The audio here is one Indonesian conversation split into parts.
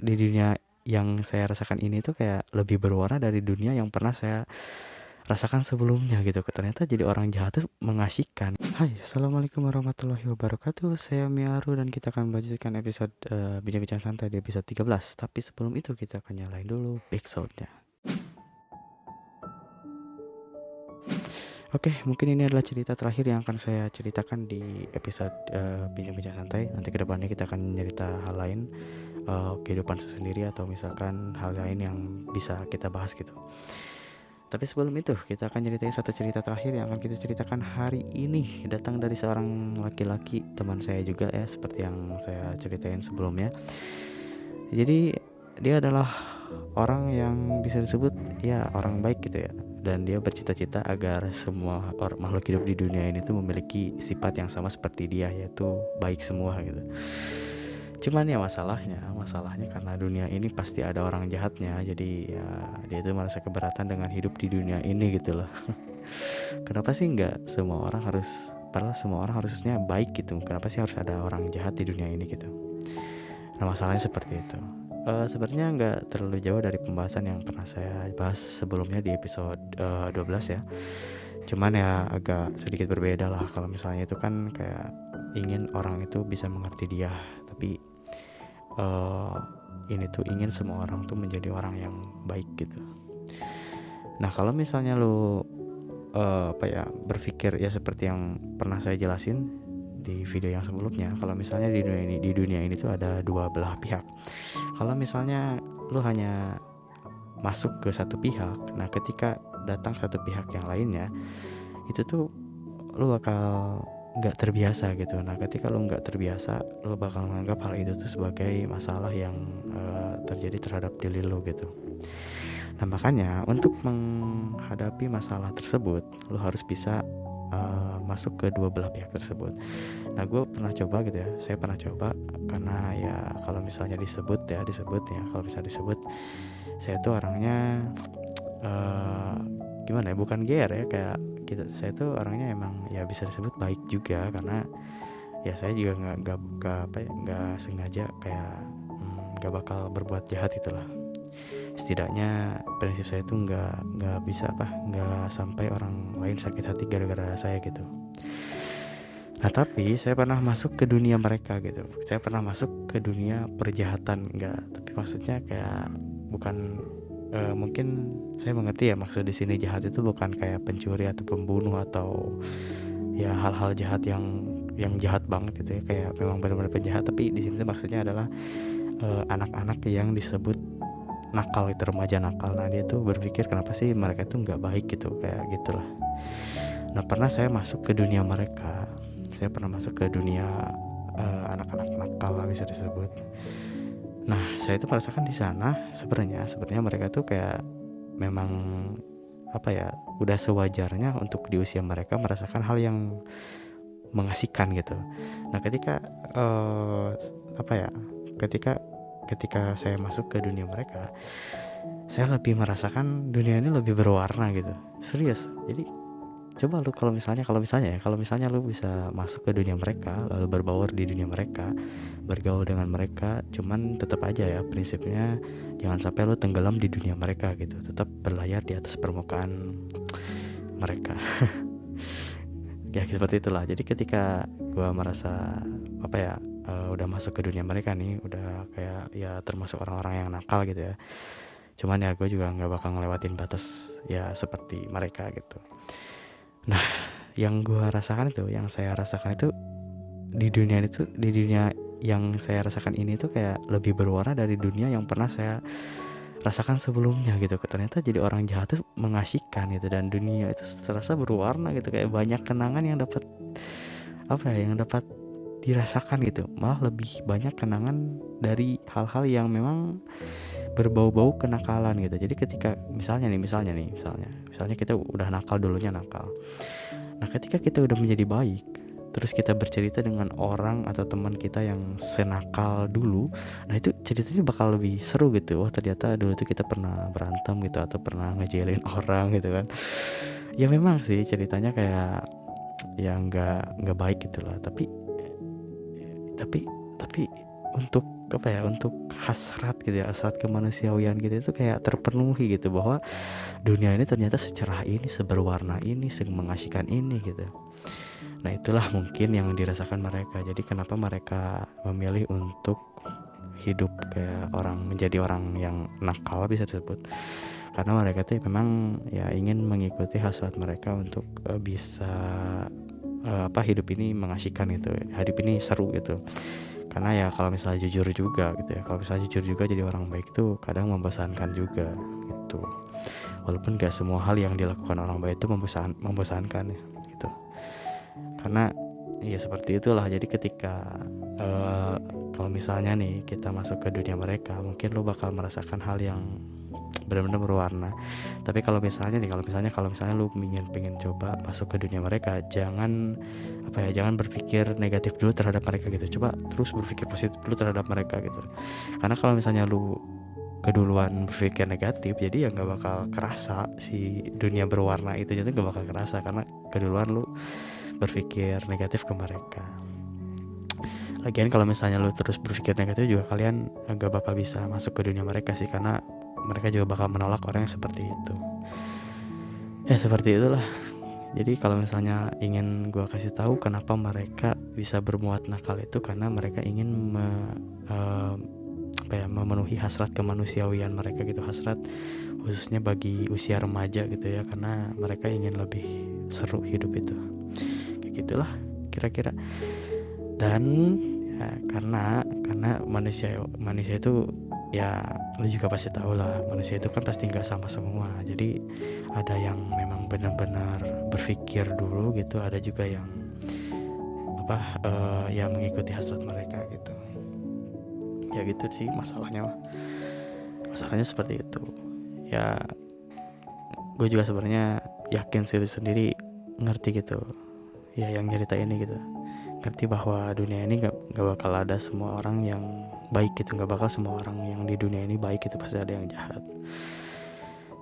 di dunia yang saya rasakan ini tuh kayak lebih berwarna dari dunia yang pernah saya rasakan sebelumnya gitu. Ternyata jadi orang jahat tuh mengasihkan. Hai, assalamualaikum warahmatullahi wabarakatuh. Saya Miaru dan kita akan melanjutkan episode bincang-bincang santai di episode 13. Tapi sebelum itu kita akan nyalain dulu backsoundnya. Oke, mungkin ini adalah cerita terakhir yang akan saya ceritakan di episode bincang-bincang santai. Nanti kedepannya kita akan cerita hal lain, kehidupan sendiri atau misalkan hal lain yang bisa kita bahas gitu. Tapi sebelum itu kita akan ceritain satu cerita terakhir yang akan kita ceritakan hari ini. Datang dari seorang laki-laki teman saya juga ya, seperti yang saya ceritain sebelumnya. Jadi dia adalah orang yang bisa disebut ya orang baik gitu ya. Dan dia bercita-cita agar semua makhluk hidup di dunia ini tuh memiliki sifat yang sama seperti dia, yaitu baik semua gitu. Cuman ya masalahnya karena dunia ini pasti ada orang jahatnya. Jadi ya dia tuh merasa keberatan dengan hidup di dunia ini gitu loh. Kenapa sih nggak semua orang harus, padahal semua orang harusnya baik gitu, kenapa sih harus ada orang jahat di dunia ini gitu. Nah masalahnya seperti itu. Sebenarnya nggak terlalu jauh dari pembahasan yang pernah saya bahas sebelumnya di episode 12 ya. Cuman ya agak sedikit berbeda lah. Kalau misalnya itu kan kayak ingin orang itu bisa mengerti dia, tapi ini tuh ingin semua orang tuh menjadi orang yang baik gitu. Nah kalau misalnya lu berpikir ya seperti yang pernah saya jelasin di video yang sebelumnya, kalau misalnya di dunia ini tuh ada dua belah pihak. Kalau misalnya lu hanya masuk ke satu pihak, nah ketika datang satu pihak yang lainnya, itu tuh lu bakal nggak terbiasa gitu. Nah ketika lu nggak terbiasa, lu bakal menganggap hal itu tuh sebagai masalah yang terjadi terhadap diri lu gitu. Nah makanya untuk menghadapi masalah tersebut, lu harus bisa masuk ke dua belah pihak tersebut. Nah gue pernah coba gitu ya, saya pernah coba karena ya kalau misalnya disebut ya kalau misalnya disebut, saya tuh orangnya gimana ya, bukan GR ya, kayak gitu. Saya tuh orangnya emang ya bisa disebut baik juga karena ya saya juga nggak sengaja kayak nggak bakal berbuat jahat itulah. Setidaknya prinsip saya itu nggak sampai orang lain sakit hati gara-gara saya gitu. Nah tapi saya pernah masuk ke dunia mereka gitu. Saya pernah masuk ke dunia perjahatan, tapi maksudnya kayak bukan mungkin saya mengerti ya, maksud di sini jahat itu bukan kayak pencuri atau pembunuh atau ya hal-hal jahat yang jahat banget gitu ya, kayak memang benar-benar penjahat. Tapi di sini maksudnya adalah anak-anak yang disebut nakal itu, remaja nakal. Nah dia tuh berpikir kenapa sih mereka tuh nggak baik gitu, kayak gitulah. Nah pernah saya masuk ke dunia mereka, saya pernah masuk ke dunia anak-anak nakal lah bisa disebut. Nah saya itu merasakan di sana sebenarnya mereka tuh kayak memang udah sewajarnya untuk di usia mereka merasakan hal yang mengasihkan gitu. Nah ketika ketika saya masuk ke dunia mereka, saya lebih merasakan dunia ini lebih berwarna gitu, serius. Jadi coba lu kalau misalnya lu bisa masuk ke dunia mereka, lalu berbaur di dunia mereka, bergaul dengan mereka, cuman tetap aja ya prinsipnya jangan sampai lu tenggelam di dunia mereka gitu, tetap berlayar di atas permukaan mereka. Ya seperti itulah. Jadi ketika gua merasa udah masuk ke dunia mereka nih, udah kayak ya termasuk orang-orang yang nakal gitu ya, cuman ya gue juga nggak bakal ngelewatin batas ya seperti mereka gitu. Nah yang saya rasakan itu di dunia yang saya rasakan ini tuh kayak lebih berwarna dari dunia yang pernah saya rasakan sebelumnya gitu. Ternyata jadi orang jahat tuh mengasihkan gitu, dan dunia itu terasa berwarna gitu, kayak banyak kenangan yang dapat dirasakan gitu. Malah lebih banyak kenangan dari hal-hal yang memang berbau-bau kenakalan gitu. Jadi ketika misalnya kita udah dulunya nakal. Nah ketika kita udah menjadi baik, terus kita bercerita dengan orang atau teman kita yang senakal dulu, nah itu ceritanya bakal lebih seru gitu. Wah ternyata dulu tuh kita pernah berantem gitu, atau pernah ngejelin orang gitu kan. Ya memang sih ceritanya kayak ya nggak baik gitu lah, tapi untuk apa ya, untuk hasrat gitu ya, hasrat kemanusiaan gitu itu kayak terpenuhi gitu, bahwa dunia ini ternyata secerah ini, seberwarna ini, mengasihkan ini gitu. Nah itulah mungkin yang dirasakan mereka. Jadi kenapa mereka memilih untuk hidup kayak orang, menjadi orang yang nakal bisa disebut, karena mereka tuh memang ya ingin mengikuti hasrat mereka untuk bisa hidup ini mengasihkan gitu, hidup ini seru gitu. Karena ya kalau misalnya jujur juga gitu ya, kalau misalnya jujur juga jadi orang baik tuh kadang membosankan juga gitu. Walaupun gak semua hal yang dilakukan orang baik itu membosankan ya gitu. Karena ya seperti itulah. Jadi ketika kalau misalnya nih kita masuk ke dunia mereka, mungkin lo bakal merasakan hal yang benar-benar berwarna. Tapi kalau misalnya lu pengen coba masuk ke dunia mereka, jangan berpikir negatif dulu terhadap mereka gitu. Coba terus berpikir positif dulu terhadap mereka gitu. Karena kalau misalnya lu keduluan berpikir negatif, jadi ya nggak bakal kerasa si dunia berwarna itu, jadi nggak bakal kerasa karena keduluan lu berpikir negatif ke mereka. Lagian kalau misalnya lu terus berpikir negatif juga, kalian nggak bakal bisa masuk ke dunia mereka sih, karena mereka juga bakal menolak orang yang seperti itu. Ya seperti itulah. Jadi kalau misalnya ingin gue kasih tahu kenapa mereka bisa bermuat nakal itu, karena mereka ingin memenuhi hasrat kemanusiaan mereka gitu, hasrat khususnya bagi usia remaja gitu ya, karena mereka ingin lebih seru hidup itu, kayak gitulah kira-kira. Dan ya, karena manusia itu ya lu juga pasti tahu lah, manusia itu kan pasti nggak sama semua. Jadi ada yang memang benar-benar berpikir dulu gitu, ada juga yang yang mengikuti hasrat mereka gitu. Ya gitu sih masalahnya seperti itu ya. Gue juga sebenarnya yakin sih sendiri ngerti gitu ya, yang cerita ini gitu, ngerti bahwa dunia ini gak bakal ada semua orang yang baik gitu, gak bakal semua orang yang di dunia ini baik gitu, pasti ada yang jahat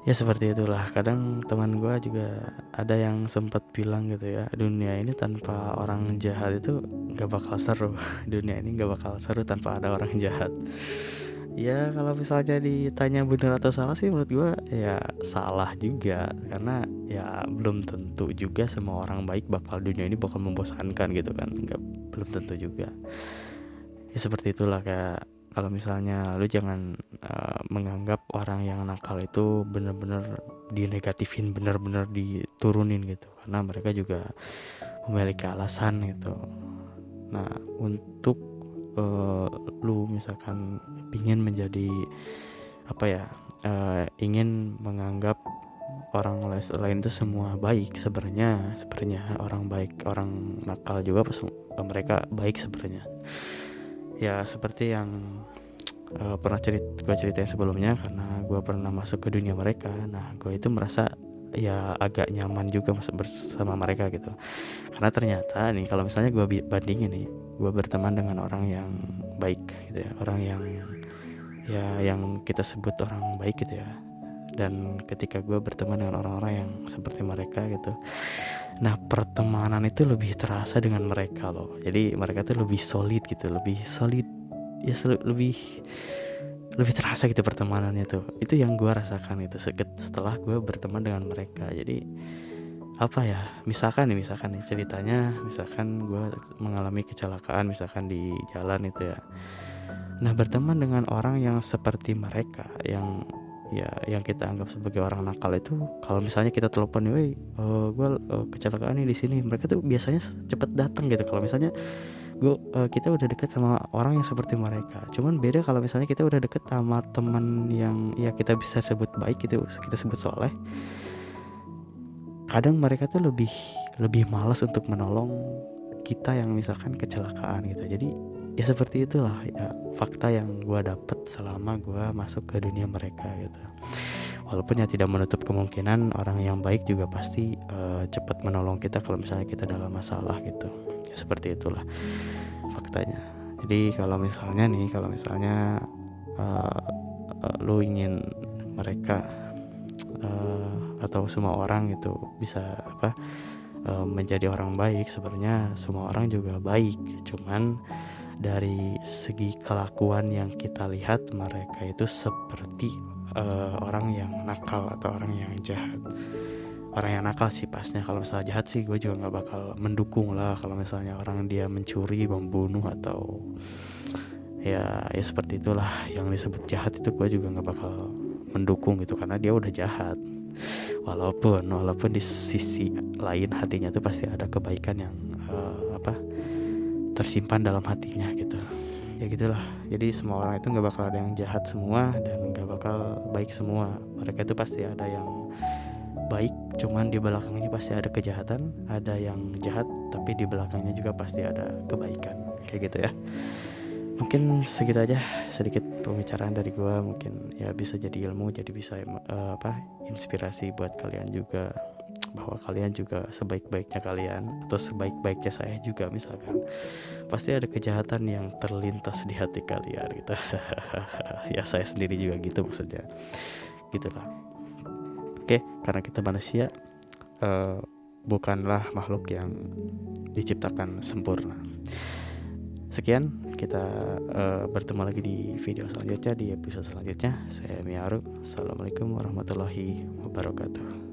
ya. Seperti itulah. Kadang teman gue juga ada yang sempat bilang gitu ya, dunia ini tanpa orang jahat itu gak bakal seru. Dunia ini gak bakal seru tanpa ada orang jahat. Ya kalau misalnya ditanya benar atau salah sih, menurut gue ya salah juga, karena ya belum tentu juga semua orang baik dunia ini bakal membosankan gitu kan, belum tentu juga ya. Seperti itulah. Kayak kalau misalnya lu jangan menganggap orang yang nakal itu benar-benar dinegatifin, benar-benar diturunin gitu, karena mereka juga memiliki alasan gitu. Nah untuk lu misalkan ingin menjadi ingin menganggap orang lain itu semua baik, sebenarnya orang baik, orang nakal juga mereka baik sebenarnya ya. Seperti yang pernah gue ceritain sebelumnya, karena gue pernah masuk ke dunia mereka. Nah gue itu merasa ya agak nyaman juga masuk bersama mereka gitu, karena ternyata nih kalau misalnya gue bandingin nih, gue berteman dengan orang yang baik gitu ya, orang yang kita sebut orang baik gitu ya, dan ketika gue berteman dengan orang-orang yang seperti mereka gitu, nah pertemanan itu lebih terasa dengan mereka loh. Jadi mereka tuh lebih solid gitu, ya, lebih terasa gitu pertemanannya tuh. Itu yang gue rasakan itu setelah gue berteman dengan mereka. Jadi misalkan nih ceritanya, misalkan gue mengalami kecelakaan misalkan di jalan itu ya. Nah berteman dengan orang yang seperti mereka, yang kita anggap sebagai orang nakal itu, kalau misalnya kita telepon, gue kecelakaan nih di sini, mereka tuh biasanya cepet datang gitu. Kalau misalnya kita udah deket sama orang yang seperti mereka. Cuman beda kalau misalnya kita udah deket sama teman yang ya kita bisa sebut baik gitu, kita sebut soleh. Kadang mereka tuh lebih malas untuk menolong kita yang misalkan kecelakaan gitu. Jadi ya seperti itulah ya fakta yang gue dapet selama gue masuk ke dunia mereka gitu. Walaupun ya tidak menutup kemungkinan orang yang baik juga pasti cepat menolong kita kalau misalnya kita dalam masalah gitu. Ya seperti itulah faktanya. Jadi kalau misalnya lu ingin mereka atau semua orang itu bisa menjadi orang baik, sebenarnya semua orang juga baik, cuman dari segi kelakuan yang kita lihat mereka itu seperti orang yang nakal atau orang yang jahat. Orang yang nakal sih pasnya. Kalau misalnya jahat sih gue juga nggak bakal mendukung lah. Kalau misalnya orang dia mencuri, membunuh, atau ya seperti itulah yang disebut jahat, itu gue juga nggak bakal mendukung gitu, karena dia udah jahat. Walaupun di sisi lain hatinya tuh pasti ada kebaikan yang tersimpan dalam hatinya gitu. Ya gitulah. Jadi semua orang itu nggak bakal ada yang jahat semua dan nggak bakal baik semua. Mereka itu pasti ada yang baik, cuman di belakangnya pasti ada kejahatan. Ada yang jahat tapi di belakangnya juga pasti ada kebaikan. Kayak gitu ya. Mungkin segitu aja sedikit pembicaraan dari gua. Mungkin ya bisa jadi ilmu, jadi bisa inspirasi buat kalian juga, bahwa kalian juga sebaik-baiknya kalian atau sebaik-baiknya saya juga misalkan pasti ada kejahatan yang terlintas di hati kalian gitu. Ya saya sendiri juga gitu maksudnya, gitulah. Oke, karena kita manusia bukanlah makhluk yang diciptakan sempurna. Sekian, kita bertemu lagi di video selanjutnya, di episode selanjutnya. Saya Miaru. Assalamualaikum warahmatullahi wabarakatuh.